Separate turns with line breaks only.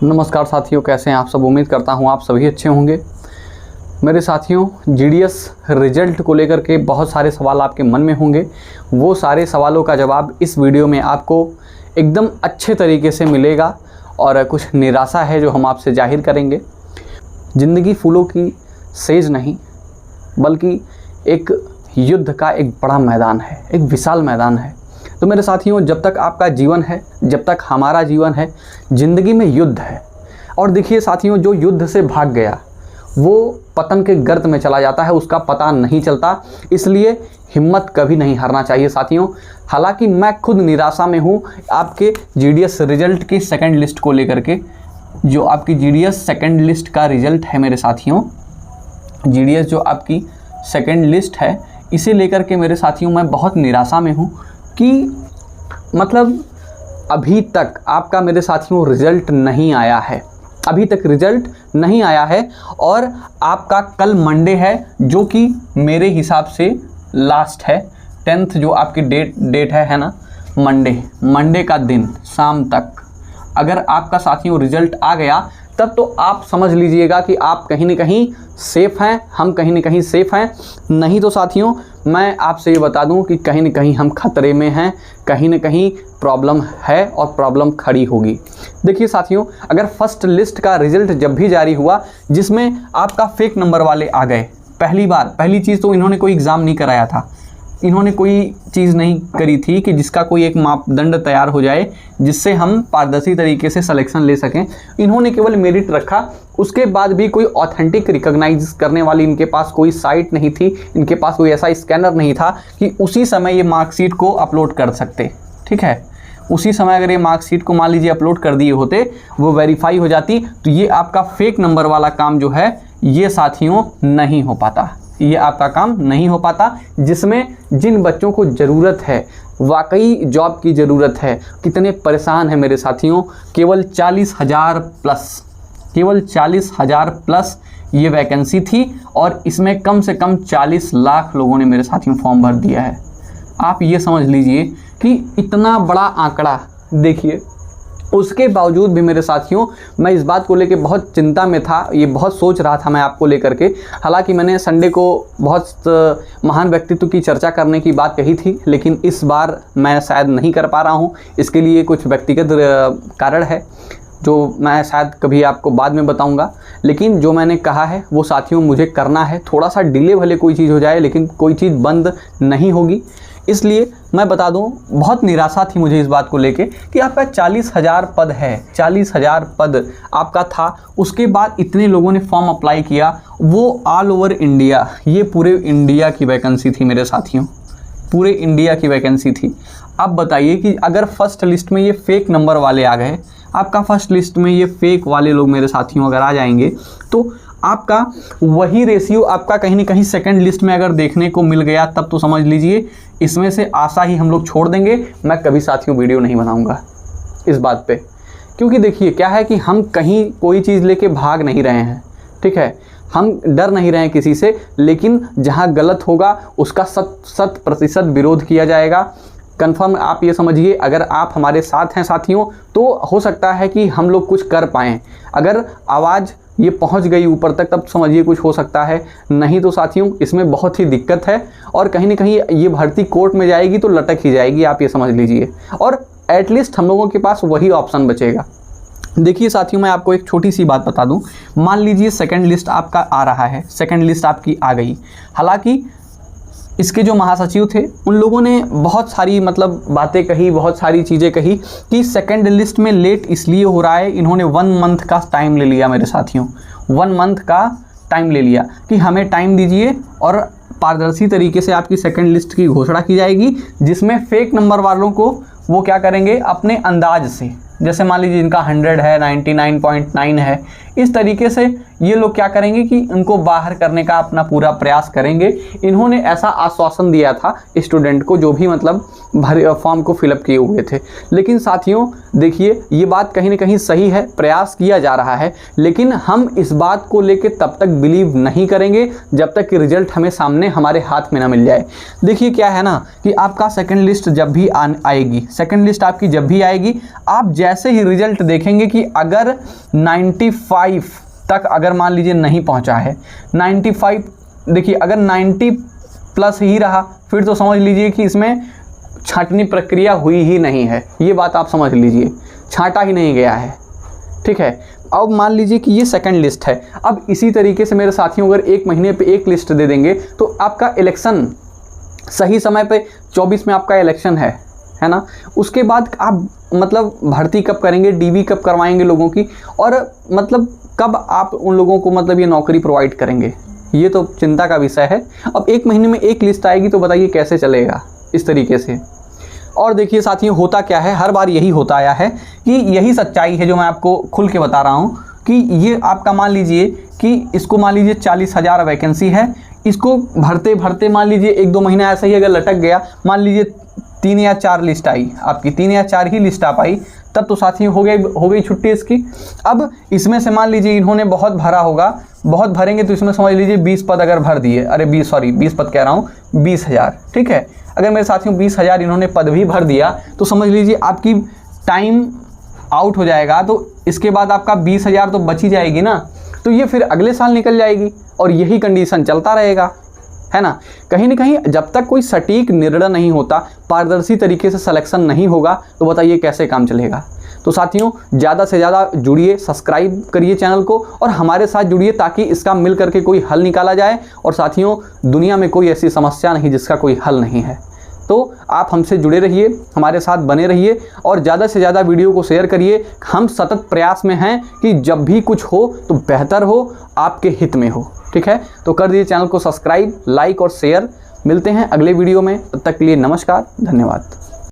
नमस्कार साथियों, कैसे हैं आप सब। उम्मीद करता हूं आप सभी अच्छे होंगे। मेरे साथियों, जीडीएस रिजल्ट को लेकर के बहुत सारे सवाल आपके मन में होंगे। वो सारे सवालों का जवाब इस वीडियो में आपको एकदम अच्छे तरीके से मिलेगा और कुछ निराशा है जो हम आपसे जाहिर करेंगे। ज़िंदगी फूलों की सेज नहीं बल्कि एक युद्ध का एक बड़ा मैदान है, एक विशाल मैदान है। तो मेरे साथियों, जब तक आपका जीवन है, जब तक हमारा जीवन है, ज़िंदगी में युद्ध है। और देखिए साथियों, जो युद्ध से भाग गया वो पतन के गर्त में चला जाता है, उसका पता नहीं चलता। इसलिए हिम्मत कभी नहीं हारना चाहिए साथियों। हालांकि मैं खुद निराशा में हूँ आपके जीडीएस रिजल्ट की सेकंड लिस्ट को लेकर के। जो आपकी जीडीएस सेकंड लिस्ट का रिजल्ट है मेरे साथियों, जीडीएस जो आपकी सेकंड लिस्ट है, इसे लेकर के मेरे साथियों मैं बहुत निराशा में हूँ कि मतलब अभी तक आपका मेरे साथियों रिज़ल्ट नहीं आया है, अभी तक रिज़ल्ट नहीं आया है। और आपका कल मंडे है जो कि मेरे हिसाब से लास्ट है। 10th जो आपकी डेट है ना, मंडे का दिन शाम तक अगर आपका साथियों रिज़ल्ट आ गया तब तो आप समझ लीजिएगा कि आप कहीं न कहीं सेफ़ हैं, हम कहीं न कहीं सेफ़ हैं। नहीं तो साथियों मैं आपसे ये बता दूं कि कहीं न कहीं हम खतरे में हैं, कहीं न कहीं प्रॉब्लम है और प्रॉब्लम खड़ी होगी। देखिए साथियों, अगर फर्स्ट लिस्ट का रिज़ल्ट जब भी जारी हुआ जिसमें आपका फेक नंबर वाले आ गए, पहली चीज़ तो इन्होंने कोई एग्ज़ाम नहीं कराया था, इन्होंने कोई चीज़ नहीं करी थी कि जिसका कोई एक मापदंड तैयार हो जाए जिससे हम पारदर्शी तरीके से सिलेक्शन ले सकें। इन्होंने केवल मेरिट रखा, उसके बाद भी कोई ऑथेंटिक रिकॉग्नाइज करने वाली इनके पास कोई साइट नहीं थी, इनके पास कोई ऐसा स्कैनर नहीं था कि उसी समय ये मार्कशीट को अपलोड कर सकते। ठीक है, उसी समय अगर ये मार्कशीट को मान लीजिए अपलोड कर दिए होते, वो वेरीफाई हो जाती, तो ये आपका फेक नंबर वाला काम जो है ये साथियों नहीं हो पाता, ये आपका काम नहीं हो पाता। जिसमें जिन बच्चों को ज़रूरत है, वाकई जॉब की ज़रूरत है, कितने परेशान हैं मेरे साथियों। केवल 40,000 प्लस ये वैकेंसी थी और इसमें कम से कम 40 लाख लोगों ने मेरे साथियों फॉर्म भर दिया है। आप ये समझ लीजिए कि इतना बड़ा आंकड़ा, देखिए उसके बावजूद भी मेरे साथियों मैं इस बात को लेकर बहुत चिंता में था, ये बहुत सोच रहा था मैं आपको लेकर के। हालांकि मैंने संडे को बहुत महान व्यक्तित्व की चर्चा करने की बात कही थी, लेकिन इस बार मैं शायद नहीं कर पा रहा हूँ। इसके लिए कुछ व्यक्तिगत कारण है जो मैं शायद कभी आपको बाद में बताऊंगा। लेकिन जो मैंने कहा है वो साथियों मुझे करना है। थोड़ा सा डिले भले कोई चीज़ हो जाए, लेकिन कोई चीज़ बंद नहीं होगी। इसलिए मैं बता दूं, बहुत निराशा थी मुझे इस बात को लेके कि आपका 40,000 पद है, 40,000 पद आपका था। उसके बाद इतने लोगों ने फॉर्म अप्लाई किया, वो ऑल ओवर इंडिया, ये पूरे इंडिया की वैकेंसी थी मेरे साथियों, पूरे इंडिया की वैकेंसी थी। अब बताइए कि अगर फर्स्ट लिस्ट में ये फेक नंबर वाले आ गए, आपका फर्स्ट लिस्ट में ये फेक वाले लोग मेरे साथियों अगर आ जाएंगे तो आपका वही रेशियो आपका कहीं ना कहीं सेकंड लिस्ट में अगर देखने को मिल गया, तब तो समझ लीजिए इसमें से आशा ही हम लोग छोड़ देंगे। मैं कभी साथियों वीडियो नहीं बनाऊंगा इस बात पे, क्योंकि देखिए क्या है कि हम कहीं कोई चीज़ लेके भाग नहीं रहे हैं। ठीक है, हम डर नहीं रहे हैं किसी से, लेकिन जहाँ गलत होगा उसका 100% विरोध किया जाएगा। कंफर्म आप ये समझिए, अगर आप हमारे साथ हैं साथियों तो हो सकता है कि हम लोग कुछ कर पाएँ। अगर आवाज़ ये पहुंच गई ऊपर तक तब समझिए कुछ हो सकता है, नहीं तो साथियों इसमें बहुत ही दिक्कत है। और कहीं ना कहीं ये भर्ती कोर्ट में जाएगी तो लटक ही जाएगी, आप ये समझ लीजिए। और एटलीस्ट हम लोगों के पास वही ऑप्शन बचेगा। देखिए साथियों, मैं आपको एक छोटी सी बात बता दूं। मान लीजिए सेकंड लिस्ट आपका आ रहा है, सेकंड लिस्ट आपकी आ गई। हालांकि इसके जो महासचिव थे उन लोगों ने बहुत सारी मतलब बातें कही, बहुत सारी चीज़ें कही कि सेकंड लिस्ट में लेट इसलिए हो रहा है। इन्होंने 1 मंथ का टाइम ले लिया मेरे साथियों, 1 मंथ का टाइम ले लिया कि हमें टाइम दीजिए और पारदर्शी तरीके से आपकी सेकंड लिस्ट की घोषणा की जाएगी, जिसमें फेक नंबर वालों को वो क्या करेंगे अपने अंदाज से, जैसे मान लीजिए इनका 100 है, 99.9 है, इस तरीके से ये लोग क्या करेंगे कि इनको बाहर करने का अपना पूरा प्रयास करेंगे। इन्होंने ऐसा आश्वासन दिया था स्टूडेंट को जो भी मतलब फॉर्म को फिलअप किए हुए थे। लेकिन साथियों देखिए, ये बात कहीं ना कहीं सही है, प्रयास किया जा रहा है, लेकिन हम इस बात को लेकर तब तक बिलीव नहीं करेंगे जब तक कि रिजल्ट हमें सामने हमारे हाथ में ना मिल जाए। देखिए क्या है ना कि आपका सेकंड लिस्ट जब भी आएगी, सेकंड लिस्ट आपकी जब भी आएगी, आप जैसे ही रिजल्ट देखेंगे कि अगर 95 तक अगर मान लीजिए नहीं पहुंचा है, 95 देखिए अगर 90 प्लस ही रहा, फिर तो समझ लीजिए कि इसमें छांटनी प्रक्रिया हुई ही नहीं है। ये बात आप समझ लीजिए, छांटा ही नहीं गया है। ठीक है, अब मान लीजिए कि ये सेकंड लिस्ट है। अब इसी तरीके से मेरे साथियों अगर एक महीने पे एक लिस्ट दे देंगे तो आपका इलेक्शन सही समय पे 24 में आपका इलेक्शन है ना, उसके बाद आप मतलब भर्ती कब करेंगे, डीवी कब करवाएंगे लोगों की, और मतलब कब आप उन लोगों को मतलब ये नौकरी प्रोवाइड करेंगे, ये तो चिंता का विषय है। अब एक महीने में एक लिस्ट आएगी तो बताइए कैसे चलेगा इस तरीके से। और देखिए साथियों होता क्या है, हर बार यही होता आया है कि यही सच्चाई है जो मैं आपको खुल के बता रहा हूँ कि ये आपका मान लीजिए कि इसको मान लीजिए 40,000 वैकेंसी है, इसको भरते भरते मान लीजिए 1-2 महीना ऐसा ही अगर लटक गया, मान लीजिए 3 या 4 लिस्ट आई, आपकी 3 या 4 ही लिस्ट आ पाई, तब तो साथियों हो गई छुट्टी इसकी। अब इसमें से मान लीजिए इन्होंने बहुत भरा होगा, बहुत भरेंगे तो इसमें समझ लीजिए 20 पद अगर भर दिए, 20 पद कह रहा हूँ, 20,000। ठीक है, अगर मेरे साथियों 20,000 इन्होंने पद भी भर दिया तो समझ लीजिए आपकी टाइम आउट हो जाएगा, तो इसके बाद आपका 20,000 तो बची जाएगी ना, तो ये फिर अगले साल निकल जाएगी और यही कंडीशन चलता रहेगा, है ना। कहीं ना कहीं जब तक कोई सटीक निर्णय नहीं होता, पारदर्शी तरीके से सिलेक्शन नहीं होगा, तो बताइए कैसे काम चलेगा। तो साथियों ज़्यादा से ज़्यादा जुड़िए, सब्सक्राइब करिए चैनल को और हमारे साथ जुड़िए ताकि इसका मिल करके कोई हल निकाला जाए। और साथियों दुनिया में कोई ऐसी समस्या नहीं जिसका कोई हल नहीं है। तो आप हमसे जुड़े रहिए, हमारे साथ बने रहिए और ज़्यादा से ज़्यादा वीडियो को शेयर करिए। हम सतत प्रयास में हैं कि जब भी कुछ हो तो बेहतर हो, आपके हित में हो। ठीक है, तो कर दीजिए चैनल को सब्सक्राइब, लाइक और शेयर। मिलते हैं अगले वीडियो में, तब तक के लिए नमस्कार, धन्यवाद।